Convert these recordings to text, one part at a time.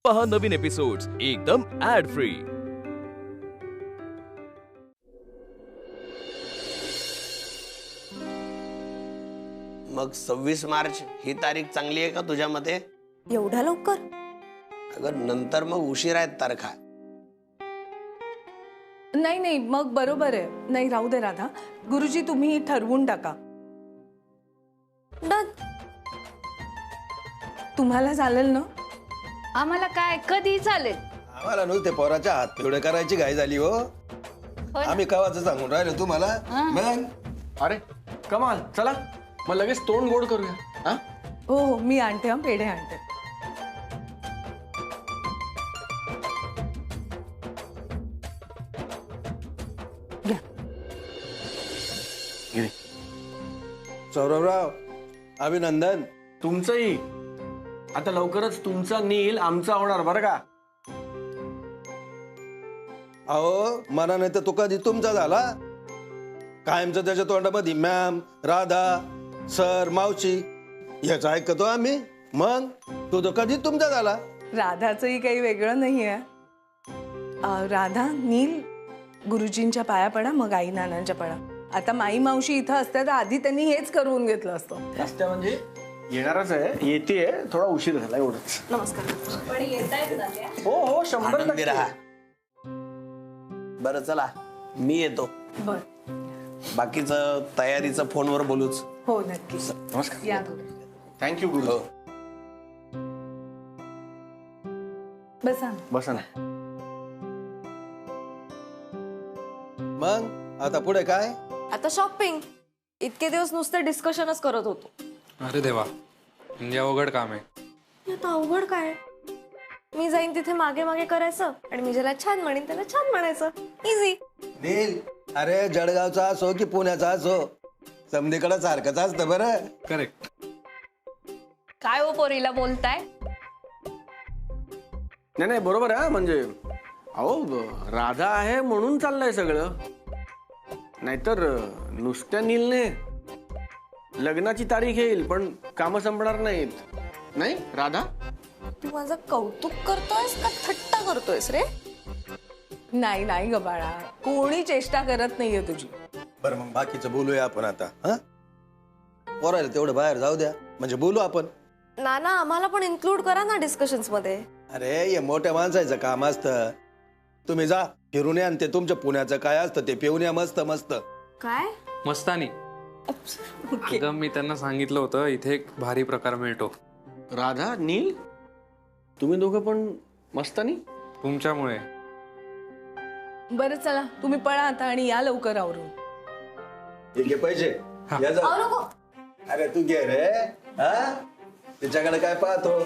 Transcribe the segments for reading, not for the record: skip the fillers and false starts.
पहा नवीन एपिसोड्स एकदम add free. मग 26 मार्च ही तारीख चांगली आहे का तुझ्या मते? एवढ्या लवकर? अगं नंतर मग उशीर आहेत तारखा। नाही नाही मग बरोबर आहे। नाही राहू दे राधा, गुरुजी तुम्ही ठरवून टाका। डन। तुम्हाला चालेल ना? आम्हाला काय कधी चालेल। आम्हाला नुसते पोराच्या हात पिवळे करायची घाई झाली हो। आम्ही कवाच सांगून राहिलो तुम्हाला। मग अरे कमाल, चला मग लगेच तोंड गोड करूया। हा हो हो मी आणते, हा पेढे आणते। घ्या। सौरभराव अभिनंदन। तुमचंही आता लवकरच तुमचा नील आमचा होणार बरं का। अहो मना नाही तर तो कधी तुमचा झाला। कायमचं त्याच्या तोंडामध्ये मॅम, राधा, सर, मावशी याच ऐकतो आम्ही। मग तो तो कधी तुमचा झाला। राधाचंही काही वेगळं नाहीये। राधा नील गुरुजींच्या पाया पडा, मग आई नानांच्या पडा। आता माई मावशी इथं असत्या तर आधी त्यांनी हेच करून घेतलं असतं। रस्त्या म्हणजे येणारच आहे, येते थोडा उशीर झाला एवढंच। नमस्कार। हो हो 100% आनंदी राहा। बरं चला मी येतो। बर बाकीचं तयारीचं फोनवर बोलूच। हो नक्की। नमस्कार। या थँक्यू गुरु। हो बसा। बसा ना। मग आता पुढे काय? आता शॉपिंग। इतके दिवस नुसते डिस्कशनच करत होतो। अरे देवा, म्हणजे अवघड काम आहे। आता अवघड काय? मी जाईन तिथे मागे मागे करायचं आणि मी ज्याला छान म्हणेन त्याला छान म्हणायचं। इझी। नील, अरे जळगावचा असो की पुण्याचा असो, समधीकडे सारखंच असतं बरं। करेक्ट। काय हो पोरीला बोलताय? नाही नाही बरोबर आहे। म्हणजे अहो राधा आहे म्हणून चाललंय सगळं, नाहीतर नुसत्या नीलने लग्नाची तारीख येईल पण कामं संपणार नाहीत। नाही राधा, तू माझं कौतुक करतोयस का थट्टा करतोयस रे? नाही नाही ग बाळा, कोणी चेष्टा करत नाहीये तुझी। बरं मग बाकीचं बोलूया आपण आता। हा पोरायला तेवढं बाहेर जाऊ द्या, म्हणजे बोलू आपण। नाना आम्हाला पण इन्क्लूड करा ना डिस्कशन्स मध्ये। अरे हे मोठ्या माणसाचं काम असतं। तुम्ही जा फिरून या, आणि ते तुमच्या पुण्याचं काय असतं ते पिऊन या मस्त मस्त। काय? मस्तानी। अगं मी त्यांना सांगितलं होतं इथे एक भारी प्रकार मिळतो। राधा, नील तुम्ही दोघं पण मस्तानी? तुमच्यामुळे। बरं चला तुम्ही पळा आता आणि या लवकर आवरून। हे घे पैसे, या जा। अहो नको। अरे तू घे रे। हा त्याच्याकडे काय पाहतो।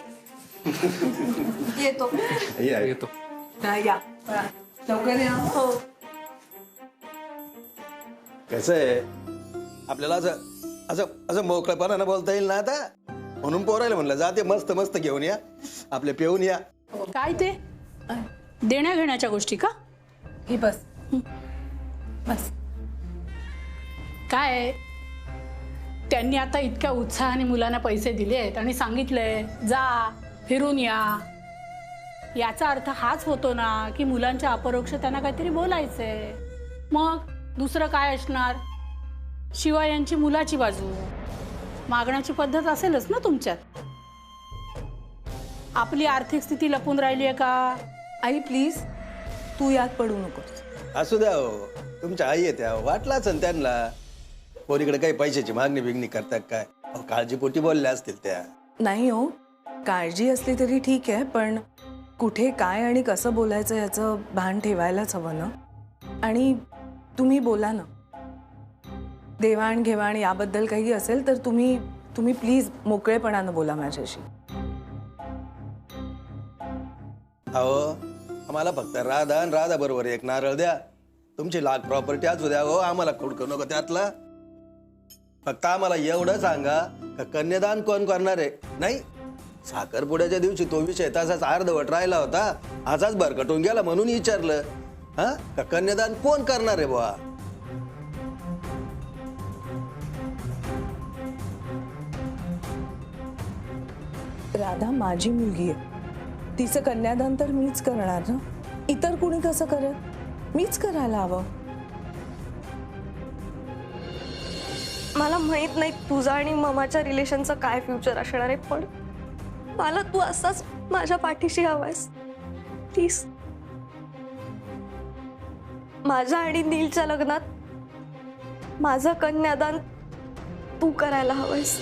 येतो। या. येतो। या पळा लवकर या। हो। कसं आहे आपल्याला असं असं असं मोकळेपणानं बोलता येईल ना आता, म्हणून पोरायला म्हणलं जाते मस्त मस्त घेऊन या, आपले पिऊन या। काय ते देण्या घेण्याच्या गोष्टी का? ही बस बस। काय त्यांनी आता इतक्या उत्साहाने मुलांना पैसे दिले आहेत आणि सांगितलंय जा फिरून या, याचा अर्थ हाच होतो ना की मुलांच्या अपरोक्ष त्यांना काहीतरी बोलायचंय। मग दुसरं काय असणार? शिवाय यांची मुलाची बाजू मागण्याची पद्धत असेलच ना तुमच्यात। आपली आर्थिक स्थिती लपून राहिली आहे का? आई प्लीज तू यात पडू नकोस। असू द्या हो, तुमच्या आई येत्या, वाटलाच ना त्यांना पोरीकडे काही पैशाची मागणी बिगणी करतात काय? अहो, काळजीपोटी बोलल्या असतील त्या। नाही हो, काळजी असली तरी ठीक आहे, पण कुठे काय आणि कसं बोलायचं याचं भान ठेवायलाच हवं ना। आणि तुम्ही बोला ना, देवाण घेवाण याबद्दल काही असेल तर तुम्ही प्लीज मोकळेपणानं बोला माझ्याशी। अहो आम्हाला फक्त राधा आणि राधा बरोबर एक नारळ द्या। तुमची लाख प्रॉपर्टी असू द्या हो, आम्हाला खुडकू नको त्यातलं। फक्त आम्हाला एवढं सांगा का कन्यादान कोण करणार आहे? नाही साखरपुड्याच्या दिवशी तो विषय तसाच अर्धवट राहिला होता, आजच भरकटून गेला म्हणून विचारलं। हा का कन्यादान कोण करणार आहे बुवा? राधा माझी मुलगी आहे, तिचं कन्यादान तर मीच करणार ना, इतर कुणी कसं करेल? मीच करायला हवं. मला माहित नाही तुझा आणि ममाच्या रिलेशनचं काय फ्युचर असणार आहे, पण मला तू असाच माझ्या पाठीशी हवायस प्लीज. माझ्या आणि नीलच्या लग्नात माझं कन्यादान तू करायला हवंयस.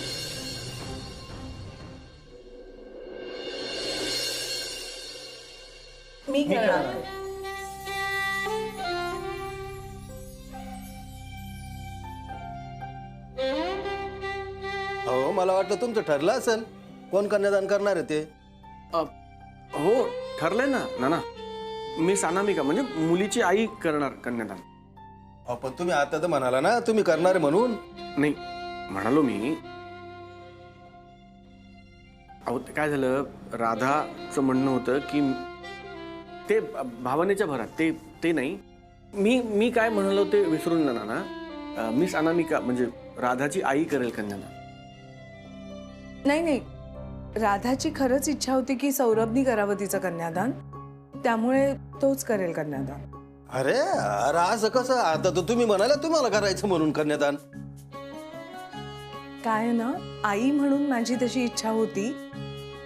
मी करणार. हो मला वाटलं तुमचं ठरलं असेल कोण कन्यादान करणार आहे ते. हो ठरलंय ना नाना. मिस अनामिका म्हणजे मुलीची आई करणार कन्यादान. अहो पण तुम्ही आता तर म्हणाला ना तुम्ही करणार आहे म्हणून. नाही म्हणालो मी. अहो ते काय झालं, राधाचं म्हणणं होतं की ते भावनेच्या भरात ते नाही. मी काय म्हणालो ते विसरून ना नाना. मिस अनामिका म्हणजे राधाची आई करेल कन्यादान. नाही नाही, राधाची खरंच इच्छा होती की सौरभनी करावं तिचं कन्यादान, त्यामुळे तोच करेल कन्यादान. अरे अरे असं कसं, आता तर तुम्ही म्हणाला तुम्हाला करायचं म्हणून कन्यादान. काय ना, आई म्हणून माझी तशी इच्छा होती,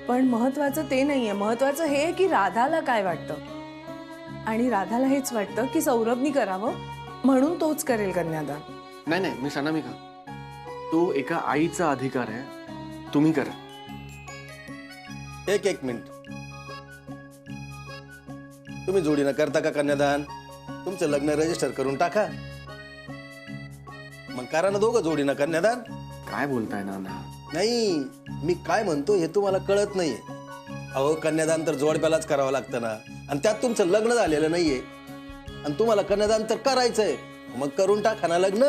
पण महत्वाचं ते नाहीये. महत्वाचं हे की राधाला काय वाटतं, आणि राधाला हेच वाटतं की सौरभनी करावं म्हणून तोच करेल कन्यादान. नाही नाही मिस अनामिका, तो एका आईचा अधिकार आहे, तुम्ही करा. एक मिनिट, तुम्ही जोडीनं करता का कन्यादान? तुमचं लग्न रजिस्टर करून टाका, मग करा ना दोघं जोडीनं कन्यादान. काय बोलताय नाना? नाही मी काय म्हणतो हे तुम्हाला कळत नाहीये. अहो कन्यादान तर जोडप्यालाच करावं लागतं ना, आणि त्यात तुमचं लग्न झालेलं नाहीये, आणि तुम्हाला कन्यादान तर करायचंय, मग करून टाका ना लग्न.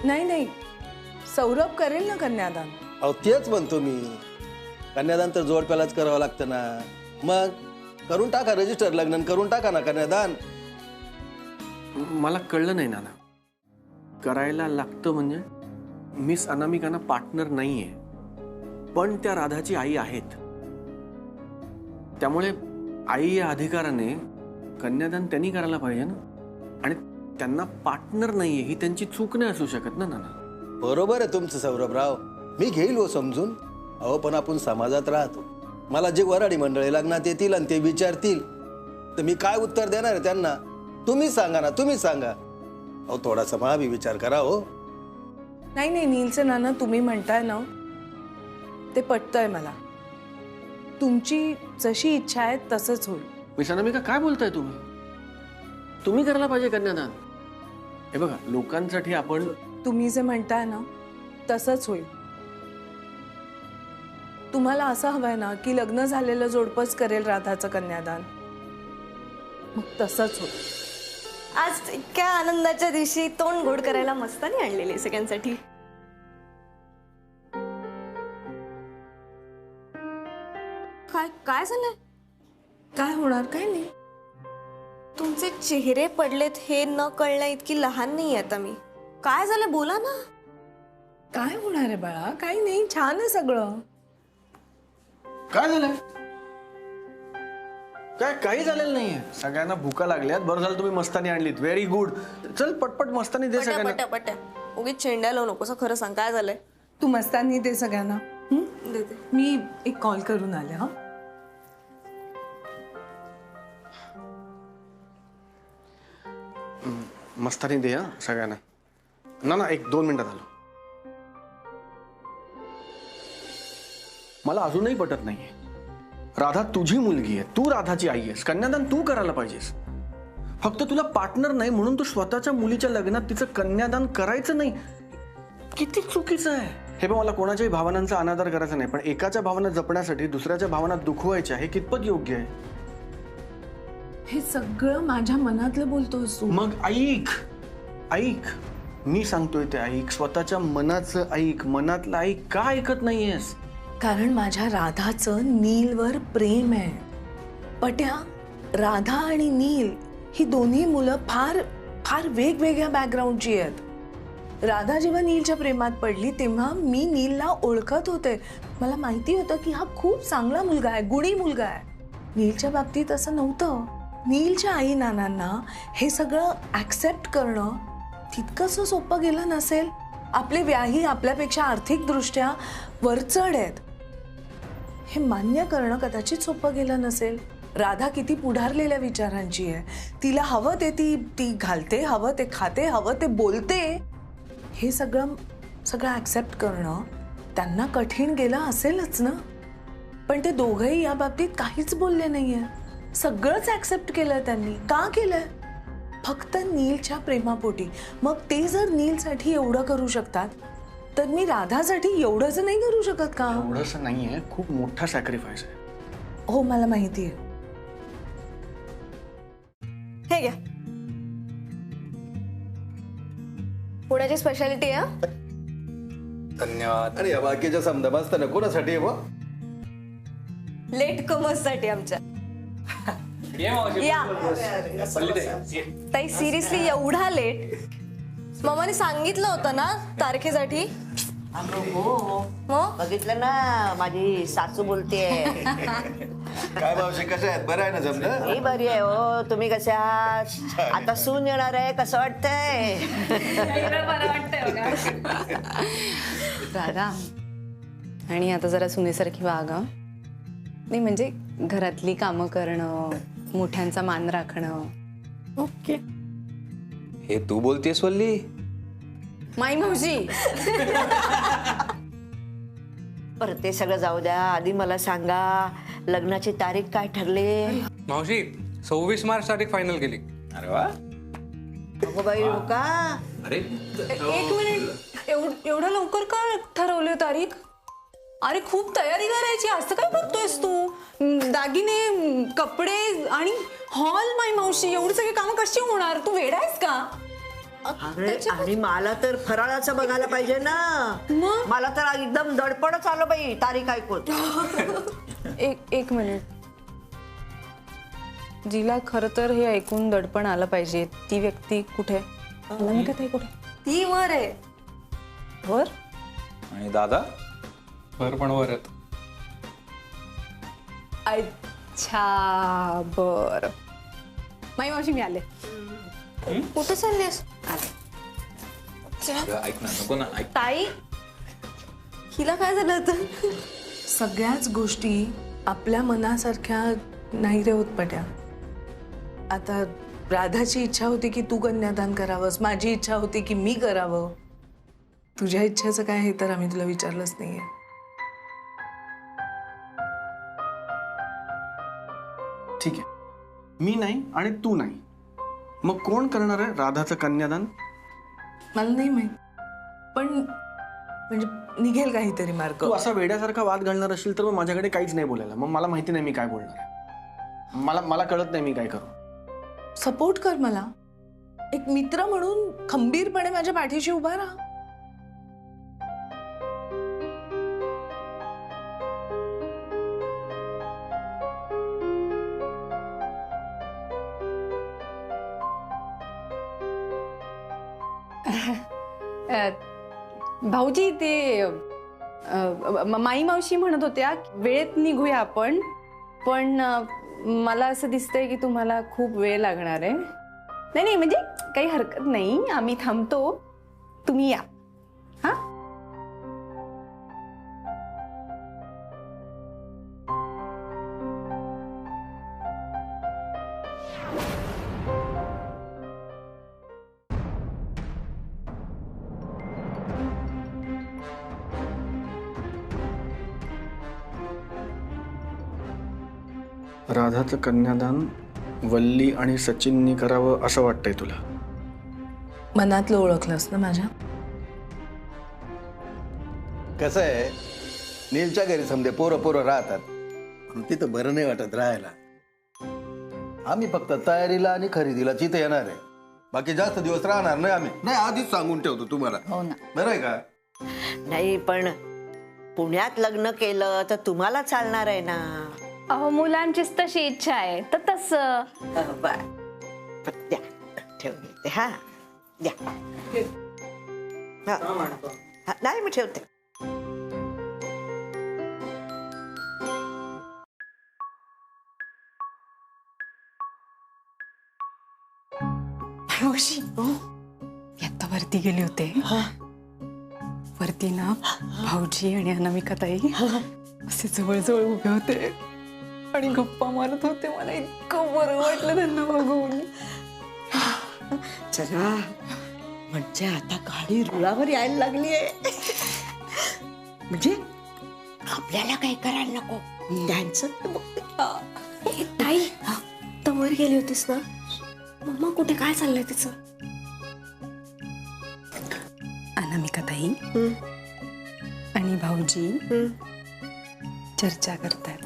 नाही नाही, सौरभ करेल ना कन्यादान. अहो तेच म्हणतो मी, कन्यादान तर जोडप्यालाच करावं लागतं ना, मग करून टाका रजिस्टर लग्न, करून टाका ना कन्यादान. मला कळलं नाही नाना. करायला लागतं म्हणजे मिस अनामिकाना पार्टनर नाहीये, पण त्या राधाची आई आहेत, त्यामुळे आई या अधिकाराने कन्यादान त्यांनी करायला पाहिजे ना. आणि त्यांना पार्टनर नाहीये ही त्यांची चूक नाही असू शकत ना नाना. बरोबर आहे तुमचं सौरभराव, मी घेईल हो समजून. अहो पण आपण समाजात राहतो, मला जे वराडी मंडळी लग्नात येतील आणि ते विचारतील तर मी काय उत्तर देणार आहे त्यांना? तुम्ही सांगा ना, तुम्ही सांगा. अहो थोडासा महाबी विचार करा हो. नाही नाही नीलचं नाना, तुम्ही म्हणताय ना ते पटतंय मला. तुमची जशी इच्छा आहे तसंच होईल. मिस अनामिका काय बोलताय तुम्ही? तुम्ही करायला पाहिजे कन्यादान. हे बघा लोकांसाठी आपण, तुम्ही जे म्हणताय ना तसंच होईल. तुम्हाला असं हवंय ना की लग्न झालेलं जोडपंच करेल राधाचं कन्यादान, मग तसंच होईल. आज इतक्या आनंदाच्या दिवशी तोंड गोड करायला मस्तानी आणलेली सगळ्यांसाठी. काय काय झालंय? काय होणार? काय नाही. तुमचे चेहरे पडलेत हे न कळण्या इतकी लहान नाही आता मी. काय झालं बोला ना. काय होणार आहे बाळा? काही नाही, छान आहे सगळं. काय झालंय? काय काही झालेलं नाहीये. सगळ्यांना भूका लागल्यात. बरं झालं तुम्ही मस्तानी आणलीत. Very good. चल पटपट मस्तानी दे सगळ्यांना. पट्या उगीच चेंड्या लावू नकोस. खरं सांग काय झालंय? तू मस्तानी दे सगळ्यांना. देते. मी एक कॉल करून आले. हा मस्तानी दे हा सगळ्यांना. ना 1-2 मिनिटात आलो. मला अजूनही पटत नाहीये. राधा तुझी मुलगी आहे, तू राधाची आई आहेस, कन्यादान तू करायला पाहिजेस. फक्त तुला पार्टनर नाही म्हणून तू स्वतःच्या मुलीच्या लग्नात तिचं कन्यादान करायचं नाही. किती चुकीचं आहे हे. मला कोणाच्याही भावनांचा अनादर करायचा नाही, पण एकाच्या भावना जपण्यासाठी दुसऱ्याच्या भावना दुखवायच्या हे कितपत योग्य आहे? हे सगळं माझ्या मनातलं बोलतोस तू. मग ऐक ऐक, मी सांगतोय ते ऐक. स्वतःच्या मनाचं ऐक, मनातलं ऐक. का ऐकत नाहीयेस? कारण माझ्या राधाचं नीलवर प्रेम आहे. पट्या, राधा आणि नील ही दोन्ही मुलं फार फार वेगवेगळ्या बॅकग्राऊंडची आहेत. राधा जेव्हा नीलच्या प्रेमात पडली तेव्हा मी नीलला ओळखत होते. मला माहिती होतं की हा खूप चांगला मुलगा आहे, गुणी मुलगा आहे. नीलच्या बाबतीत असं नव्हतं. नीलच्या आई नानांना हे सगळं ऍक्सेप्ट करणं तितकंसं सोपं गेलं नसेल. आपले व्याही आपल्यापेक्षा आर्थिकदृष्ट्या वरचढ आहेत हे मान्य करणं कदाचित सोपं गेलं नसेल. राधा किती पुढारलेल्या विचारांची आहे. तिला हवं ते ती घालते, हवं ते खाते, हवं ते बोलते. हे सगळं ऍक्सेप्ट करणं त्यांना कठीण गेलं असेलच ना. पण ते दोघंही या बाबतीत काहीच बोलले नाहीये. सगळंच ऍक्सेप्ट केलंय त्यांनी. का केलंय? फक्त नीलच्या प्रेमापोटी. मग ते जर नीलसाठी एवढं करू शकतात तर मी राधासाठी एवढंच नाही करू शकत का? एवढंच नाहीये, खूप मोठा सॅक्रिफाईस आहे. हो मला माहिती आहे. हे घ्या, पुण्याची स्पेशालिटी आहे. धन्यवाद. आणि या बाकीच्या समजा असताना कोणासाठी आहे बुवा? लेट कमर्स साठी आमच्या. या ताई, सिरियसली एवढा लेट? मामाने सांगितलं होतं ना तारखेसाठी. मग बघितलं ना, माझी सासू बोलतेय. काय मावशी कशा आहेत? बरं आहे ना जमलं? ही बरी आहे हो. तुम्ही कशा आहात? आता सून येणार आहे, कसं वाटतंय? बरं वाटतंय राधा. आणि आता जरा सुनेसारखी वागा. नाही म्हणजे घरातली कामं करणं, मोठ्यांचा मान राखणं. ओके. हे तू बोलतेस वल्ली? माई मावशी. बरं ते सगळं जाऊ द्या. आधी मला सांगा, लग्नाची तारीख काय ठरली? मावशी 26 मार्च तारीख फायनल केली. अरे वा. अगो बाई, हो का? अरे एक मिनिट, एवढं लवकर का ठरवली तारीख? अरे खूप तयारी करायची. असं काय बघतोयस तू? दागिने, कपडे आणि हॉल. माई मावशी, एवढी सगळी कामं कशी होणार? तू वेडा आहेस का? अरे, आणि मला तर फराळाचं बघायला पाहिजे ना. मला तर एकदम दडपडच आलं बाई तारीख ऐकून. एक मिनिट. जिला खरं तर हे ऐकून दडपण आलं पाहिजे ती व्यक्ती कुठे? कुठे? ती वर आहे. वर? आणि दादा? वर पण वर आहेत. अच्छा बर. माई मावशी मी आले. कुठे चाललीस? ऐक ना, नको ना, ऐक. ताई, हिला काय झालं होतं? सगळ्याच गोष्टी आपल्या मनासारख्या नाही रे होत पट्या. आता राधाची इच्छा होती की तू कन्यादान करावंस, माझी इच्छा होती की मी करावं. तुझ्या इच्छेचं काय हे तर आम्ही तुला विचारलंच नाहीये. ठीक आहे, मी नाही आणि तू नाही, मग कोण करणार आहे राधाचं कन्यादान? मला नाही माहित, पण म्हणजे निघेल काहीतरी मार्ग. तू असा वेड्यासारखा वाद घालणार असेल तर मग माझ्याकडे काहीच नाही बोलायला. मग मला माहिती नाही मी काय बोलणार आहे. मला कळत नाही मी काय करू. सपोर्ट कर मला. एक मित्र म्हणून खंबीरपणे माझ्या पाठीशी उभा राहा. भाऊजी ते माई मावशी म्हणत होत्या वेळेत निघूया आपण, पण मला असं दिसतंय की तुम्हाला खूप वेळ लागणार आहे. नाही नाही म्हणजे काही हरकत नाही, आम्ही थांबतो, तुम्ही या. हा राधाचं कन्यादान वल्ली आणि सचिननी करावं असं वाटतंय तुला? मनातलं ओळखलंस ना माझ्या. कसं आहे, नीलच्या घरी समजे पोरं राहतात, तिथं बरं नाही वाटत राहायला. आम्ही फक्त तयारीला आणि खरेदीला तिथे येणार आहे, बाकी जास्त दिवस राहणार नाही आम्ही. नाही, आधीच सांगून ठेवतो तुम्हाला. हो ना. बरं आहे का? नाही, पण पुण्यात लग्न केलं तर तुम्हाला चालणार आहे ना. अहो मुलांचीच तशी इच्छा आहे तर तसं. द्या, ठेवते. हा द्या. नाही मी ठेवते. मावशी मी आता वरती गेले होते. वरती ना भाऊजी आणि अनामिका ताई असे जवळजवळ उभे होते आणि गप्पा मारत होते. मला इतकं बरं वाटलं त्यांना बघून. चला म्हणजे आता गाडी रुळावर यायला लागलीये. म्हणजे आपल्याला काही करायला नको, त्यांचं ते बघते. ताई तर वर गेली होतीस ना, मम्मा कुठे, काय चाललंय तिचं? अनामिका ताई आणि भाऊजी चर्चा करतायत.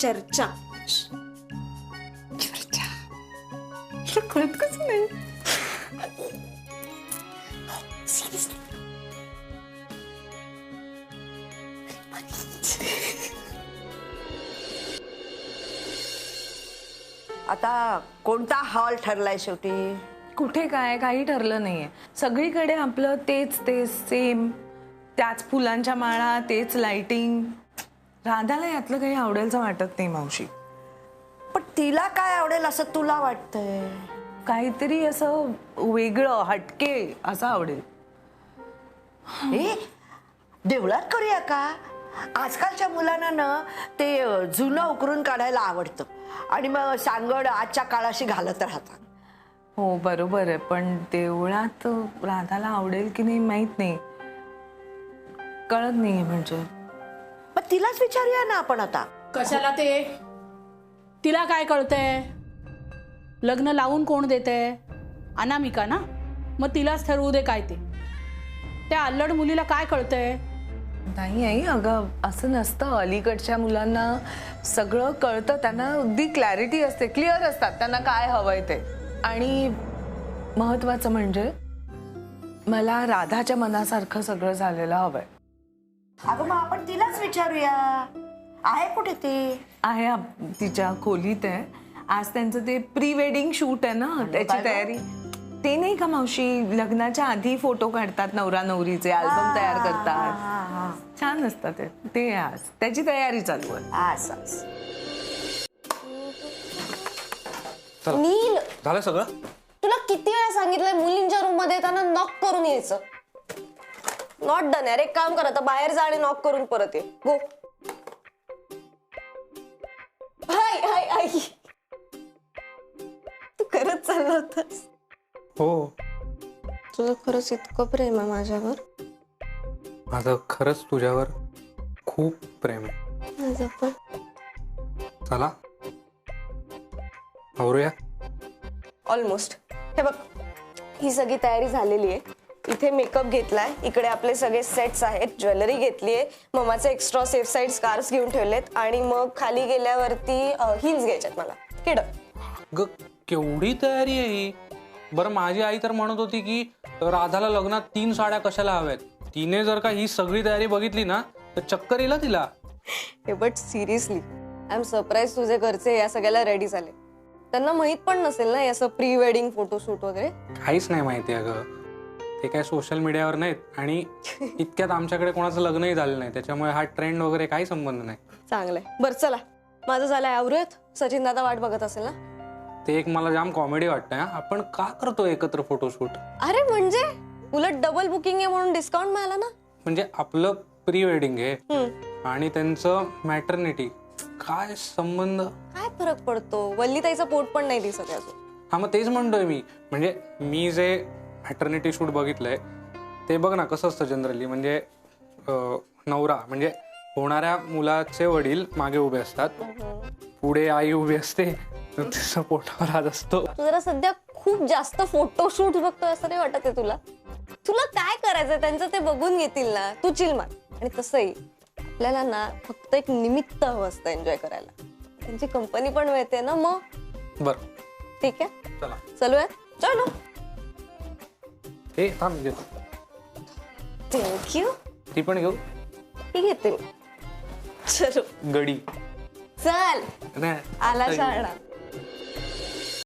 चर्चा? चर्चा कळत कसं नाही. आता कोणता हॉल ठरलाय शेवटी? कुठे काय, काही ठरलं नाहीये. सगळीकडे आपलं तेच तेच सेम, त्याच फुलांच्या माळा, तेच लाइटिंग. राधाला यातलं काही आवडेलचं वाटत नाही मावशी. पण तिला काय आवडेल असं तुला वाटतंय? काहीतरी असं वेगळं हटके असं आवडेल. देवळात करूया का? आजकालच्या मुलांना ना ते जुनं उकरून काढायला आवडतं आणि मग सांगड आजच्या काळाशी घालत राहतात. हो बरोबर आहे, पण देवळात राधाला आवडेल की नाही माहित नाही, कळत नाही. म्हणजे मग तिलाच विचारूया ना आपण आता. कशाला ते? तिला काय कळतंय? लग्न लावून कोण देते? अनामिका ना, मग तिलाच ठरवू दे काय ते. त्या अल्लड मुलीला काय कळतंय? नाही आई, अगं असं नसतं. अलीकडच्या मुलांना सगळं कळतं, त्यांना अगदी क्लॅरिटी असते, क्लिअर असतात त्यांना काय हवंय ते. आणि महत्वाचं म्हणजे मला राधाच्या मनासारखं सगळं झालेलं हवंय. अगं मग आपण तिलाच विचारूया. आहे कुठे ती? आहे तिच्या खोलीत आहे. आज त्यांचं ते प्री वेडिंग शूट आहे ना, त्याची तयारी. ते नाही का मावशी, लग्नाच्या आधी फोटो काढतात नवरा नवरीचे, अल्बम तयार करतात, छान असतात ते. आज त्याची तयारी चालू आहे. नील, झालं सगळं? तुला किती वेळा सांगितलंय मुलींच्या रूम मध्ये येताना नॉक करून यायचं? नॉट डन यार. एक काम कर, आता बाहेर जा आणि नॉक करून परत ये. गो. हाय हाय हाय, तू खरंच चालला होतास? हो. तुझं खरंच इतकं प्रेम आहे माझ्यावर? माझं खरंच तुझ्यावर खूप प्रेम आहे. माझं पण. चला आवरूया. ऑलमोस्ट. हे बघ, ही सगळी तयारी झालेली आहे. इथे मेकअप घेतलाय, इकडे आपले सगळे सेट्स आहेत, ज्वेलरी घेतलीये, मम्माचे एक्स्ट्रा सेफ साईड स्कार्स घेऊन ठेवलेत आणि मग खाली गेल्यावरती हिल्स घ्यायच्यात मला. किड ग केवढी तयारी आहे ही. बरं माझी आई तर म्हणत होती की राधाला लग्नात 3 साड्या कशाला हव्यात. तिने जर का ही सगळी तयारी बघितली ना तर चक्कर येईल तिला. हे but seriously I am surprise, तुझे घरचे या सगळ्याला रेडी झाले. त्यांना माहित पण नसेल ना असं प्री वेडिंग फोटोशूट वगैरे? काहीच नाही माहिती अगं. ते काय सोशल मीडियावर नाहीत आणि इतक्यात आमच्याकडे कोणाचं लग्नही झालं नाही, त्याच्यामुळे हा ट्रेंड वगैरे काही संबंध नाही. चांगलंय. बरं चला, माझं झालंय आवरूयात. सचिन दादा वाट बघत असेल ना. ते एक मला जाम कॉमेडी वाटतंय. आपण का करतो एकत्र फोटोशूट? अरे म्हणजे उलट डबल बुकिंग आहे म्हणून डिस्काउंट मिळाला ना. म्हणजे आपलं प्री वेडिंग आहे आणि त्यांचं मॅटर्निटी, काय संबंध? काय फरक पडतो? वल्लीताईचं पोट पण नाही दिसत अजून. हा मग तेच म्हणतोय मी. म्हणजे मी जे मॅटर्निटी शूट बघितलंय ते बघ ना कसं असतं जनरली. म्हणजे नवरा म्हणजे होणाऱ्या मुलाचे वडील मागे उभे असतात, पुढे आई उभी असते, पोटावर हात असतो. तू जरा सध्या खूप जास्त फोटोशूट बघतोय असं नाही वाटत आहे तुला? तुला काय करायचंय त्यांचं ते बघून घेतील ना, तू चिल मार. आणि तसंही आपल्याला ना फक्त एक निमित्त हवं असतं एन्जॉय करायला. त्यांची कंपनी पण मिळते ना. मग बरं ठीक आहे, चला चलूया. चलो. हे थांब घेतो. थँक्यू. ती पण घेऊ? ती घेते मी. चलो गडी. चल. नाही आला शाळा.